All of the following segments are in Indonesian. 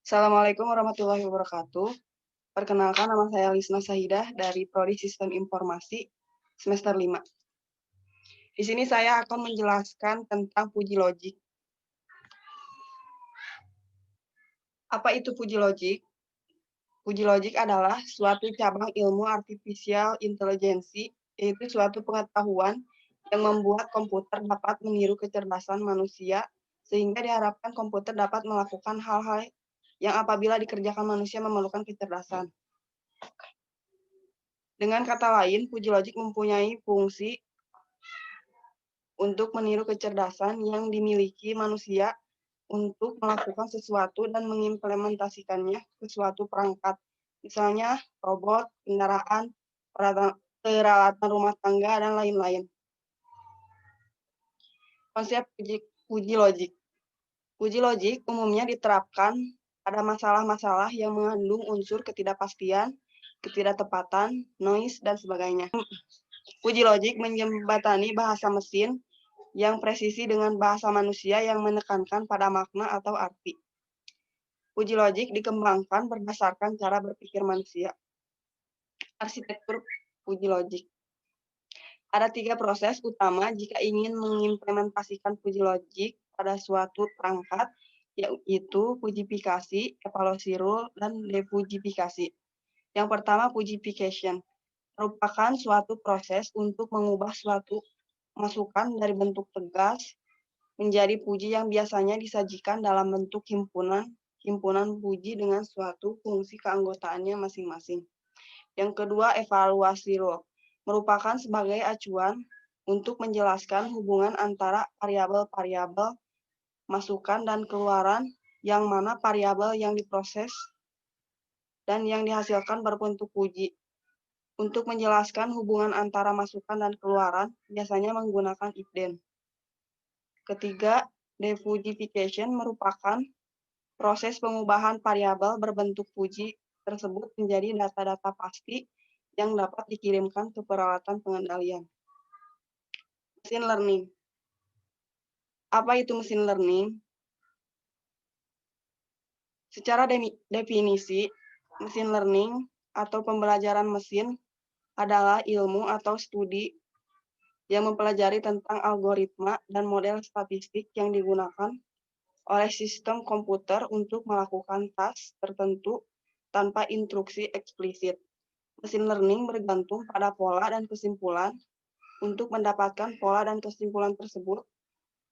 Assalamualaikum warahmatullahi wabarakatuh. Perkenalkan, nama saya Lisna Sahidah dari Prodi Sistem Informasi semester 5. Di sini saya akan menjelaskan tentang puji logik. Apa itu puji logik? Puji logik adalah suatu cabang ilmu artificial intelligence, yaitu suatu pengetahuan yang membuat komputer dapat meniru kecerdasan manusia, sehingga diharapkan komputer dapat melakukan hal-hal yang apabila dikerjakan manusia memerlukan kecerdasan. Dengan kata lain, puji logik mempunyai fungsi untuk meniru kecerdasan yang dimiliki manusia untuk melakukan sesuatu dan mengimplementasikannya ke suatu perangkat, misalnya robot, kendaraan, peralatan rumah tangga, dan lain-lain. Konsep puji logik. Puji logik umumnya diterapkan pada masalah-masalah yang mengandung unsur ketidakpastian, ketidaktepatan, noise, dan sebagainya. Puji logik menjembatani bahasa mesin yang presisi dengan bahasa manusia yang menekankan pada makna atau arti. Puji logik dikembangkan berdasarkan cara berpikir manusia. Arsitektur puji logik. Ada 3 proses utama jika ingin mengimplementasikan puji logik pada suatu perangkat, yaitu pujifikasi, evaluasi rule, dan depujifikasi. Yang pertama, pujification merupakan suatu proses untuk mengubah suatu masukan dari bentuk tegas menjadi puji yang biasanya disajikan dalam bentuk himpunan puji dengan suatu fungsi keanggotaannya masing-masing. Yang kedua, evaluasi rule merupakan sebagai acuan untuk menjelaskan hubungan antara variabel-variabel masukan dan keluaran, yang mana variabel yang diproses dan yang dihasilkan berbentuk puji. Untuk menjelaskan hubungan antara masukan dan keluaran, biasanya menggunakan if then. Ketiga, depujification merupakan proses pengubahan variabel berbentuk puji tersebut menjadi data-data pasti yang dapat dikirimkan ke peralatan pengendalian. Machine learning. Apa itu machine learning? Secara definisi, machine learning atau pembelajaran mesin adalah ilmu atau studi yang mempelajari tentang algoritma dan model statistik yang digunakan oleh sistem komputer untuk melakukan task tertentu tanpa instruksi eksplisit. Machine learning bergantung pada pola dan kesimpulan. Untuk mendapatkan pola dan kesimpulan tersebut,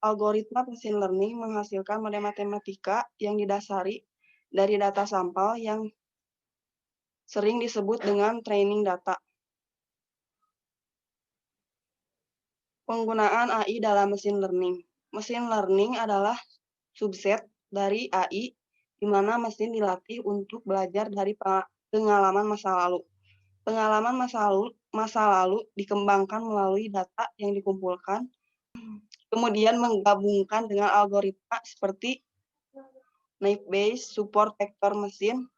algoritma machine learning menghasilkan model matematika yang didasari dari data sampel yang sering disebut dengan training data. Penggunaan AI dalam machine learning. Machine learning adalah subset dari AI, di mana mesin dilatih untuk belajar dari pengalaman masa lalu. Pengalaman masa lalu dikembangkan melalui data yang dikumpulkan, kemudian menggabungkan dengan algoritma seperti Naive-Bayes Support Vector Machine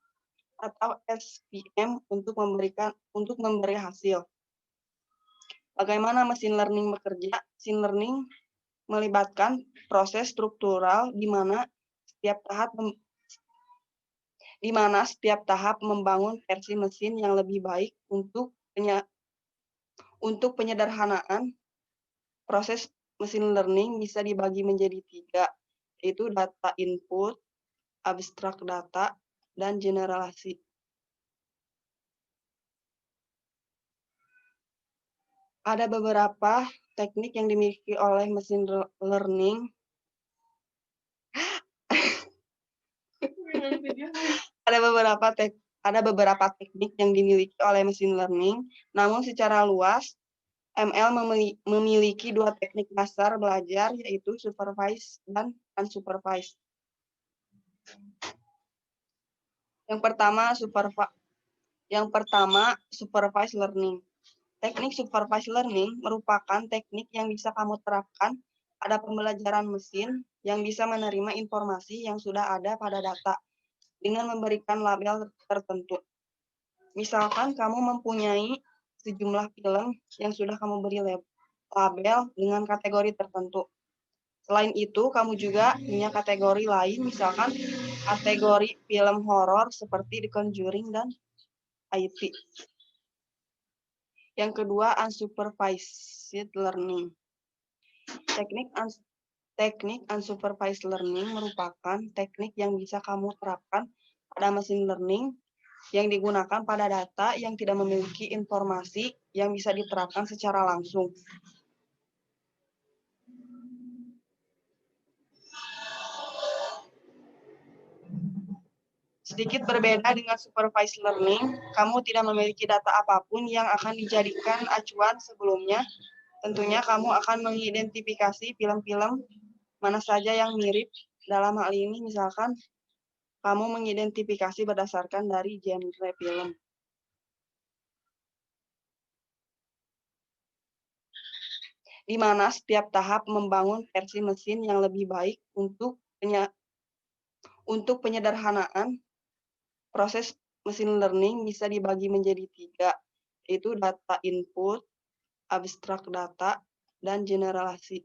atau SVM untuk memberi hasil. Bagaimana machine learning bekerja? Machine learning melibatkan proses struktural di mana setiap tahap membangun versi mesin yang lebih baik. Untuk penyederhanaan, proses machine learning bisa dibagi menjadi 3, yaitu data input, abstrak data, dan generalisasi. Ada beberapa teknik yang dimiliki oleh machine learning. Ada beberapa teknik yang dimiliki oleh machine learning, namun secara luas, ML memiliki 2 teknik dasar belajar, yaitu supervised dan unsupervised. Yang pertama, supervised learning. Teknik supervised learning merupakan teknik yang bisa kamu terapkan pada pembelajaran mesin yang bisa menerima informasi yang sudah ada pada data dengan memberikan label tertentu. Misalkan kamu mempunyai sejumlah film yang sudah kamu beri label dengan kategori tertentu. Selain itu, kamu juga punya kategori lain, misalkan kategori film horor seperti The Conjuring dan IT. Yang kedua, unsupervised learning. Teknik unsupervised learning merupakan teknik yang bisa kamu terapkan pada machine learning yang digunakan pada data yang tidak memiliki informasi yang bisa diterapkan secara langsung. Sedikit berbeda dengan supervised learning, kamu tidak memiliki data apapun yang akan dijadikan acuan sebelumnya. Tentunya kamu akan mengidentifikasi film-film mana saja yang mirip. Dalam hal ini misalkan kamu mengidentifikasi berdasarkan dari genre film. Di mana setiap tahap membangun versi mesin yang lebih baik untuk penyederhanaan. Proses machine learning bisa dibagi menjadi 3, yaitu data input, abstrak data, dan generalisasi.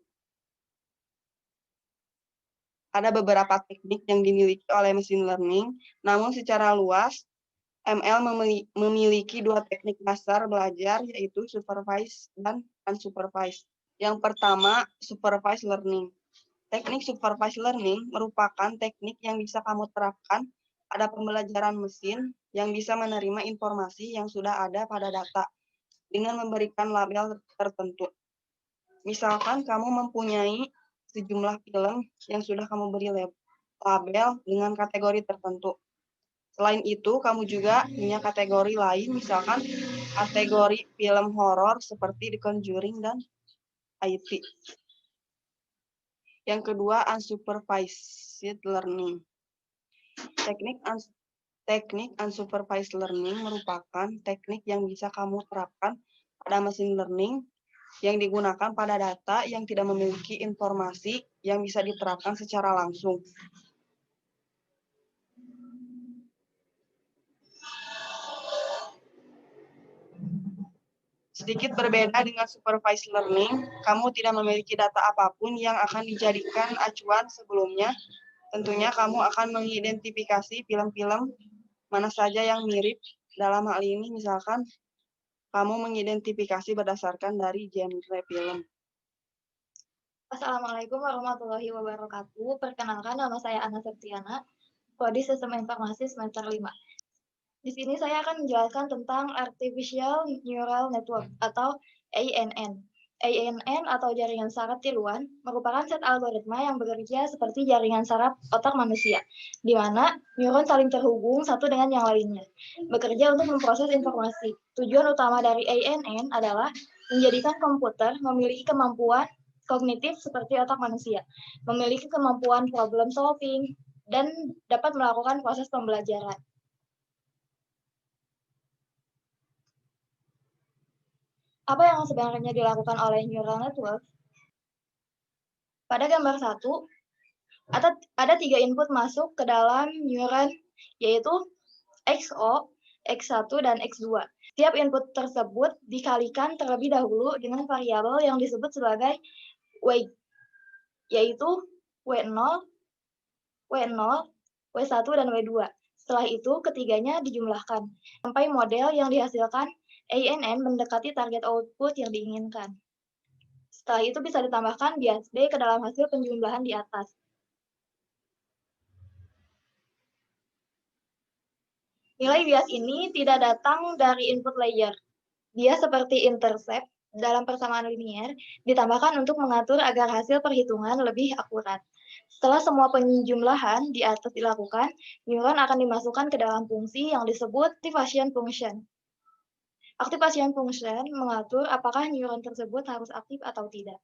Ada beberapa teknik yang dimiliki oleh machine learning, namun secara luas, ML memiliki 2 teknik dasar belajar, yaitu supervised dan unsupervised. Yang pertama, supervised learning. Teknik supervised learning merupakan teknik yang bisa kamu terapkan pada pembelajaran mesin yang bisa menerima informasi yang sudah ada pada data dengan memberikan label tertentu. Misalkan kamu mempunyai sejumlah film yang sudah kamu beri label dengan kategori tertentu. Selain itu, kamu juga punya kategori lain, misalkan kategori film horor seperti The Conjuring dan IT. Yang kedua, unsupervised learning. Teknik unsupervised learning merupakan teknik yang bisa kamu terapkan pada machine learning yang digunakan pada data yang tidak memiliki informasi yang bisa diterapkan secara langsung. Sedikit berbeda dengan supervised learning, kamu tidak memiliki data apapun yang akan dijadikan acuan sebelumnya. Tentunya kamu akan mengidentifikasi film-film mana saja yang mirip. Dalam hal ini misalkan kamu mengidentifikasi berdasarkan dari genre film. Assalamualaikum warahmatullahi wabarakatuh. Perkenalkan, nama saya Ana Septiana, Prodi Sistem Informasi semester 5. Di sini saya akan menjelaskan tentang Artificial Neural Network atau ANN. ANN atau jaringan saraf tiruan merupakan set algoritma yang bekerja seperti jaringan saraf otak manusia, di mana neuron saling terhubung satu dengan yang lainnya, bekerja untuk memproses informasi. Tujuan utama dari ANN adalah menjadikan komputer memiliki kemampuan kognitif seperti otak manusia, memiliki kemampuan problem solving, dan dapat melakukan proses pembelajaran. Apa yang sebenarnya dilakukan oleh neural network? Pada gambar 1, ada 3 input masuk ke dalam neuron, yaitu XO, X1, dan X2. Setiap input tersebut dikalikan terlebih dahulu dengan variabel yang disebut sebagai weight, yaitu W0, W1, dan W2. Setelah itu, ketiganya dijumlahkan, sampai model yang dihasilkan ANN mendekati target output yang diinginkan. Setelah itu bisa ditambahkan bias B ke dalam hasil penjumlahan di atas. Nilai bias ini tidak datang dari input layer. Dia seperti intercept dalam persamaan linier, ditambahkan untuk mengatur agar hasil perhitungan lebih akurat. Setelah semua penjumlahan di atas dilakukan, neuron akan dimasukkan ke dalam fungsi yang disebut activation function. Activation function mengatur apakah neuron tersebut harus aktif atau tidak.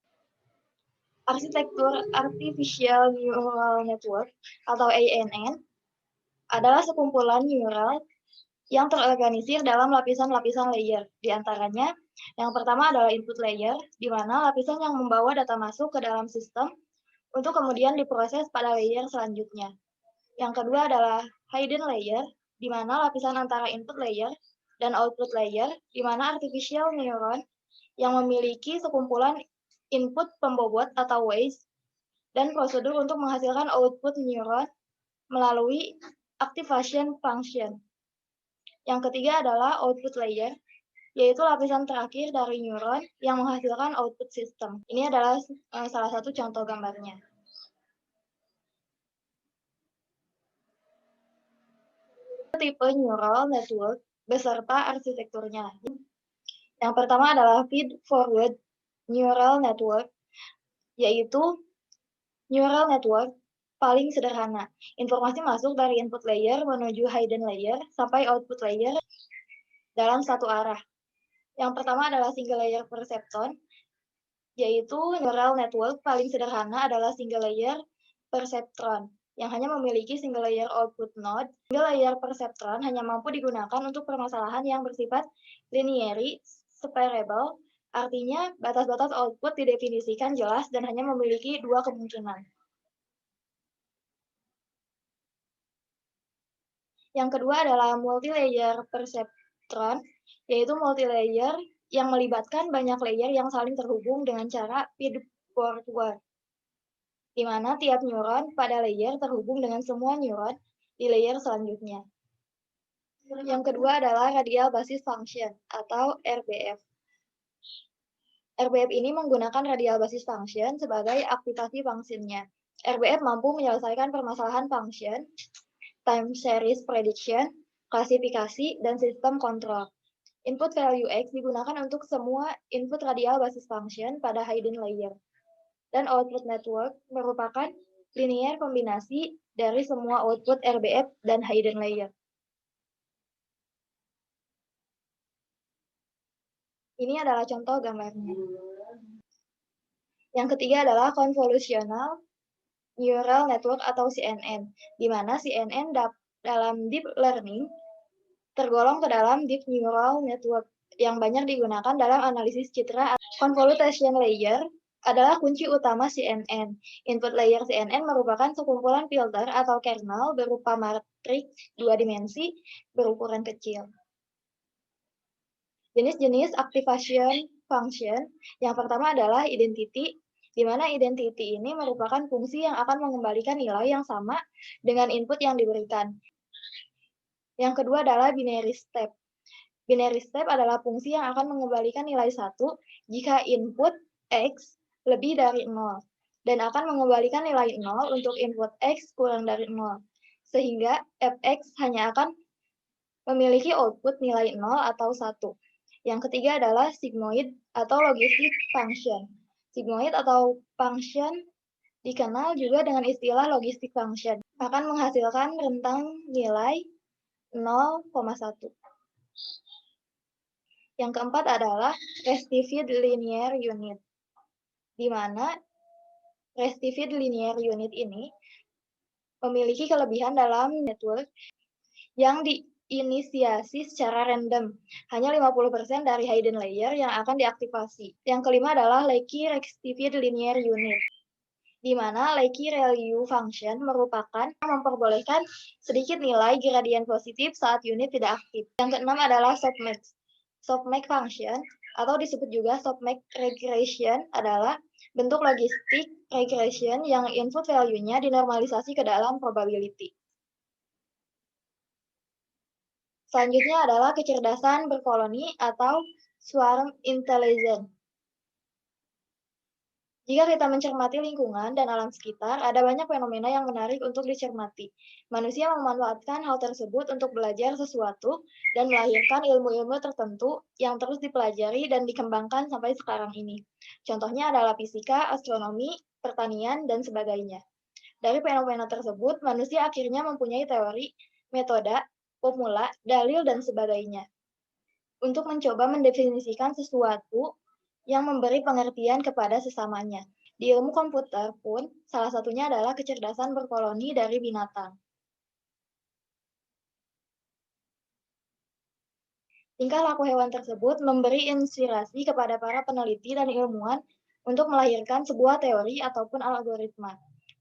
Arsitektur Artificial Neural Network atau ANN adalah sekumpulan neural yang terorganisir dalam lapisan-lapisan layer. Di antaranya, yang pertama adalah input layer, di mana lapisan yang membawa data masuk ke dalam sistem untuk kemudian diproses pada layer selanjutnya. Yang kedua adalah hidden layer, di mana lapisan antara input layer dan output layer, di mana artificial neuron yang memiliki sekumpulan input pembobot atau weights dan prosedur untuk menghasilkan output neuron melalui activation function. Yang ketiga adalah output layer, yaitu lapisan terakhir dari neuron yang menghasilkan output system. Ini adalah salah satu contoh gambarnya. Tipe neural network beserta arsitekturnya. Yang pertama adalah feed-forward neural network, yaitu neural network paling sederhana. Informasi masuk dari input layer menuju hidden layer sampai output layer dalam satu arah. Yang pertama adalah single layer perceptron, yaitu neural network paling sederhana adalah single layer perceptron yang hanya memiliki single layer output node. Single layer perceptron hanya mampu digunakan untuk permasalahan yang bersifat linearly separable, artinya batas-batas output didefinisikan jelas dan hanya memiliki dua kemungkinan. Yang kedua adalah multi-layer perceptron, yaitu multi-layer yang melibatkan banyak layer yang saling terhubung dengan cara feed-forward, di mana tiap neuron pada layer terhubung dengan semua neuron di layer selanjutnya. Yang kedua adalah radial basis function atau RBF. RBF ini menggunakan radial basis function sebagai aktivasi fungsinya. RBF mampu menyelesaikan permasalahan function, time series prediction, klasifikasi, dan sistem kontrol. Input value X digunakan untuk semua input radial basis function pada hidden layer. Dan output network merupakan linear kombinasi dari semua output RBF dan hidden layer. Ini adalah contoh gambarnya. Yang ketiga adalah convolutional neural network atau CNN, di mana CNN dalam deep learning tergolong ke dalam deep neural network yang banyak digunakan dalam analisis citra. Convolution layer adalah kunci utama CNN. Input layer CNN merupakan sekumpulan filter atau kernel berupa matriks dua dimensi berukuran kecil. Jenis-jenis activation function yang pertama adalah identity, di mana identity ini merupakan fungsi yang akan mengembalikan nilai yang sama dengan input yang diberikan. Yang kedua adalah binary step. Binary step adalah fungsi yang akan mengembalikan nilai 1 jika input X lebih dari 0, dan akan mengembalikan nilai 0 untuk input X kurang dari 0, sehingga Fx hanya akan memiliki output nilai 0 atau 1. Yang ketiga adalah sigmoid atau logistic function. Sigmoid atau function dikenal juga dengan istilah logistic function, akan menghasilkan rentang nilai 0,1. Yang keempat adalah restive linear unit, di mana restive linear unit ini memiliki kelebihan dalam network yang diinisiasi secara random. Hanya 50% dari hidden layer yang akan diaktifasi. Yang kelima adalah leaky restive linear unit, di mana leaky ReLU function merupakan memperbolehkan sedikit nilai gradien positif saat unit tidak aktif. Yang keenam adalah softmax. Softmax function, atau disebut juga softmax regression, adalah bentuk logistik regression yang input value-nya dinormalisasi ke dalam probability. Selanjutnya adalah kecerdasan berkoloni atau swarm intelligence. Jika kita mencermati lingkungan dan alam sekitar, ada banyak fenomena yang menarik untuk dicermati. Manusia memanfaatkan hal tersebut untuk belajar sesuatu dan melahirkan ilmu-ilmu tertentu yang terus dipelajari dan dikembangkan sampai sekarang ini. Contohnya adalah fisika, astronomi, pertanian, dan sebagainya. Dari fenomena tersebut, manusia akhirnya mempunyai teori, metode, formula, dalil, dan sebagainya untuk mencoba mendefinisikan sesuatu yang memberi pengertian kepada sesamanya. Di ilmu komputer pun, salah satunya adalah kecerdasan berkoloni dari binatang. Tingkah laku hewan tersebut memberi inspirasi kepada para peneliti dan ilmuwan untuk melahirkan sebuah teori ataupun algoritma.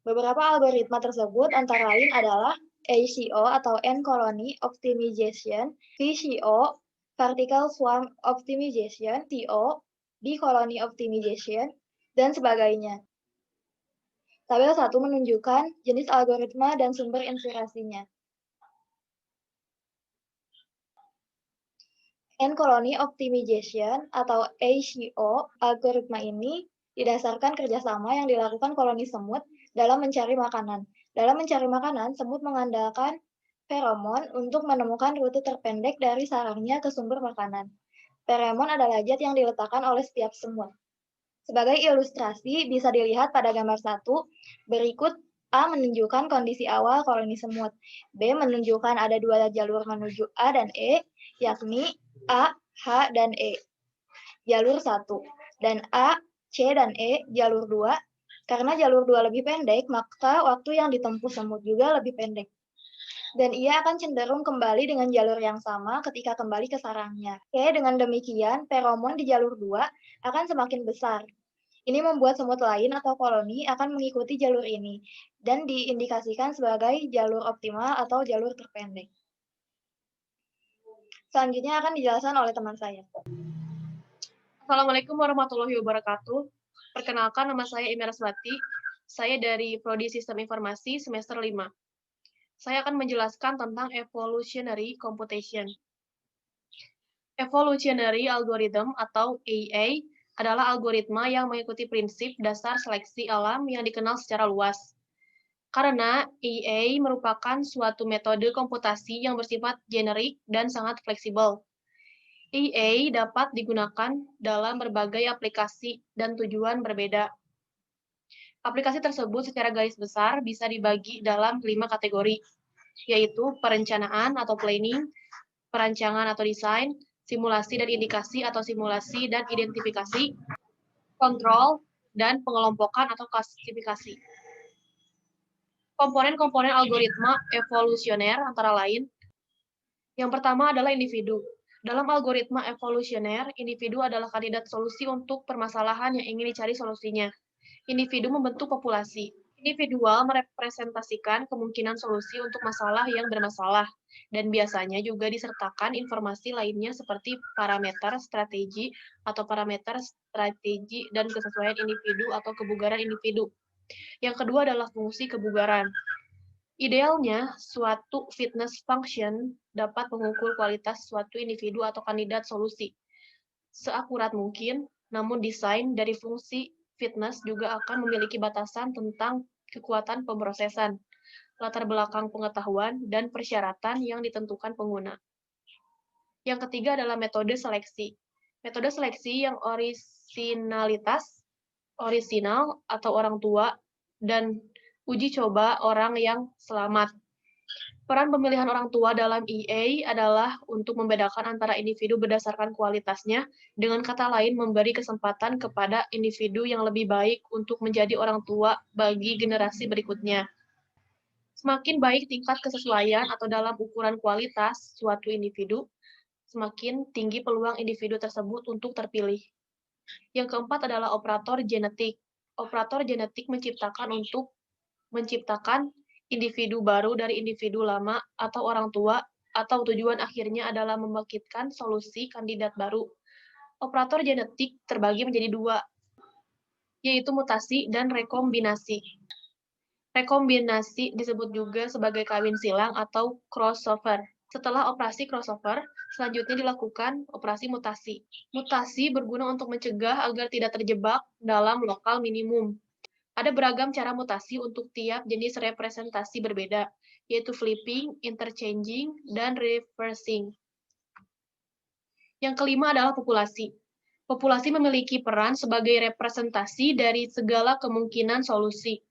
Beberapa algoritma tersebut antara lain adalah ACO atau Ant Colony Optimization, VCO, Vertical Swarm Optimization, TO, Bee Colony Optimization, dan sebagainya. Tabel 1 menunjukkan jenis algoritma dan sumber inspirasinya. N-colony optimization atau ACO, algoritma ini didasarkan kerjasama yang dilakukan koloni semut dalam mencari makanan. Dalam mencari makanan, semut mengandalkan feromon untuk menemukan rute terpendek dari sarangnya ke sumber makanan. Feromon adalah zat yang diletakkan oleh setiap semut. Sebagai ilustrasi, bisa dilihat pada gambar 1, berikut A menunjukkan kondisi awal koloni semut, B menunjukkan ada 2 jalur menuju A dan E, yakni A, H, dan E, jalur 1, dan A, C, dan E, jalur 2. Karena jalur 2 lebih pendek, maka waktu yang ditempuh semut juga lebih pendek. Dan ia akan cenderung kembali dengan jalur yang sama ketika kembali ke sarangnya. Oke, dengan demikian, feromon di jalur 2 akan semakin besar. Ini membuat semut lain atau koloni akan mengikuti jalur ini, dan diindikasikan sebagai jalur optimal atau jalur terpendek. Selanjutnya akan dijelaskan oleh teman saya. Assalamualaikum warahmatullahi wabarakatuh. Perkenalkan, nama saya Imeraswati. Saya dari Prodi Sistem Informasi semester 5. Saya akan menjelaskan tentang evolutionary computation. Evolutionary algorithm atau AA adalah algoritma yang mengikuti prinsip dasar seleksi alam yang dikenal secara luas. Karena AA merupakan suatu metode komputasi yang bersifat generik dan sangat fleksibel. AA dapat digunakan dalam berbagai aplikasi dan tujuan berbeda. Aplikasi tersebut secara garis besar bisa dibagi dalam 5 kategori, yaitu perencanaan atau planning, perancangan atau desain, simulasi dan indikasi atau simulasi dan identifikasi, kontrol, dan pengelompokan atau klasifikasi. Komponen-komponen algoritma evolusioner antara lain, yang pertama adalah individu. Dalam algoritma evolusioner, individu adalah kandidat solusi untuk permasalahan yang ingin dicari solusinya. Individu membentuk populasi. Individual merepresentasikan kemungkinan solusi untuk masalah yang bermasalah, dan biasanya juga disertakan informasi lainnya seperti parameter strategi atau parameter strategi dan kesesuaian individu atau kebugaran individu. Yang kedua adalah fungsi kebugaran. Idealnya, suatu fitness function dapat mengukur kualitas suatu individu atau kandidat solusi seakurat mungkin, namun desain dari fungsi fitness juga akan memiliki batasan tentang kekuatan pemrosesan, latar belakang pengetahuan, dan persyaratan yang ditentukan pengguna. Yang ketiga adalah metode seleksi. Metode seleksi yang orisinal atau orang tua, dan uji coba orang yang selamat. Peran pemilihan orang tua dalam EA adalah untuk membedakan antara individu berdasarkan kualitasnya, dengan kata lain memberi kesempatan kepada individu yang lebih baik untuk menjadi orang tua bagi generasi berikutnya. Semakin baik tingkat kesesuaian atau dalam ukuran kualitas suatu individu, semakin tinggi peluang individu tersebut untuk terpilih. Yang keempat adalah operator genetik. Operator genetik menciptakan individu baru dari individu lama atau orang tua, atau tujuan akhirnya adalah membangkitkan solusi kandidat baru. Operator genetik terbagi menjadi 2, yaitu mutasi dan rekombinasi. Rekombinasi disebut juga sebagai kawin silang atau crossover. Setelah operasi crossover, selanjutnya dilakukan operasi mutasi. Mutasi berguna untuk mencegah agar tidak terjebak dalam lokal minimum. Ada beragam cara mutasi untuk tiap jenis representasi berbeda, yaitu flipping, interchanging, dan reversing. Yang kelima adalah populasi. Populasi memiliki peran sebagai representasi dari segala kemungkinan solusi.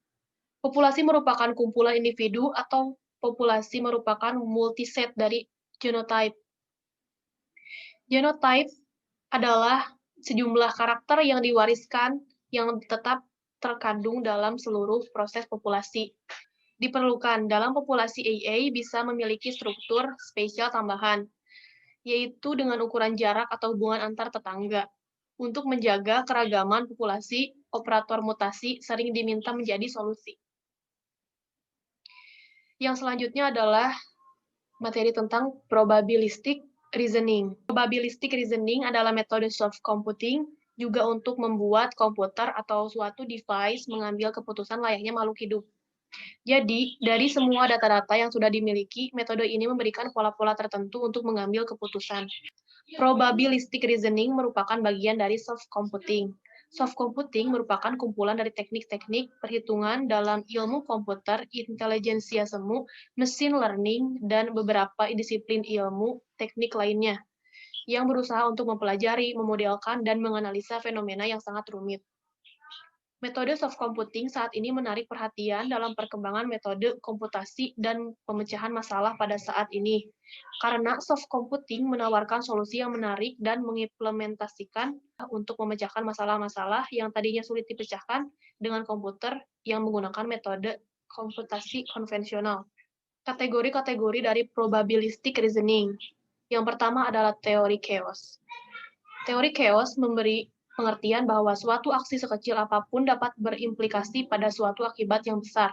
Populasi merupakan kumpulan individu atau populasi merupakan multiset dari genotype. Genotype adalah sejumlah karakter yang diwariskan yang tetap terkandung dalam seluruh proses populasi. Diperlukan dalam populasi AA bisa memiliki struktur spesial tambahan, yaitu dengan ukuran jarak atau hubungan antar tetangga. Untuk menjaga keragaman populasi, operator mutasi sering diminta menjadi solusi. Yang selanjutnya adalah materi tentang probabilistic reasoning. Probabilistic reasoning adalah metode soft computing juga untuk membuat komputer atau suatu device mengambil keputusan layaknya makhluk hidup. Jadi, dari semua data-data yang sudah dimiliki, metode ini memberikan pola-pola tertentu untuk mengambil keputusan. Probabilistic reasoning merupakan bagian dari soft computing. Soft computing merupakan kumpulan dari teknik-teknik perhitungan dalam ilmu komputer, intelijensia semu, machine learning, dan beberapa disiplin ilmu teknik lainnya yang berusaha untuk mempelajari, memodelkan, dan menganalisa fenomena yang sangat rumit. Metode soft computing saat ini menarik perhatian dalam perkembangan metode komputasi dan pemecahan masalah pada saat ini. Karena soft computing menawarkan solusi yang menarik dan mengimplementasikan untuk memecahkan masalah-masalah yang tadinya sulit dipecahkan dengan komputer yang menggunakan metode komputasi konvensional. Kategori-kategori dari probabilistic reasoning. Yang pertama adalah teori chaos. Teori chaos memberi pengertian bahwa suatu aksi sekecil apapun dapat berimplikasi pada suatu akibat yang besar.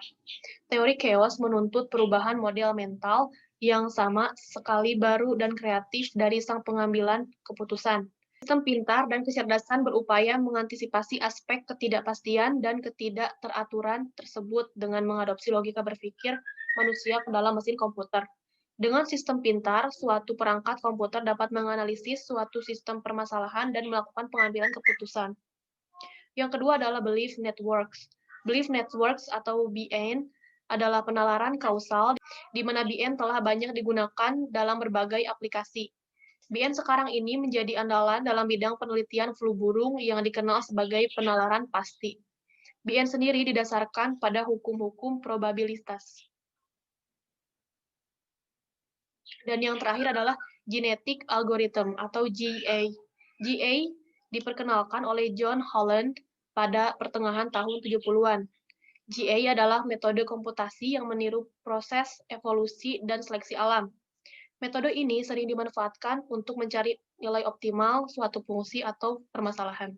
Teori chaos menuntut perubahan model mental yang sama sekali baru dan kreatif dari sang pengambilan keputusan. Sistem pintar dan kecerdasan berupaya mengantisipasi aspek ketidakpastian dan ketidakteraturan tersebut dengan mengadopsi logika berpikir manusia ke dalam mesin komputer. Dengan sistem pintar, suatu perangkat komputer dapat menganalisis suatu sistem permasalahan dan melakukan pengambilan keputusan. Yang kedua adalah belief networks. Belief networks atau BN adalah penalaran kausal, di mana BN telah banyak digunakan dalam berbagai aplikasi. BN sekarang ini menjadi andalan dalam bidang penelitian flu burung yang dikenal sebagai penalaran pasti. BN sendiri didasarkan pada hukum-hukum probabilitas. Dan yang terakhir adalah genetic algorithm atau GA. GA diperkenalkan oleh John Holland pada pertengahan tahun 70-an. GA adalah metode komputasi yang meniru proses evolusi dan seleksi alam. Metode ini sering dimanfaatkan untuk mencari nilai optimal suatu fungsi atau permasalahan.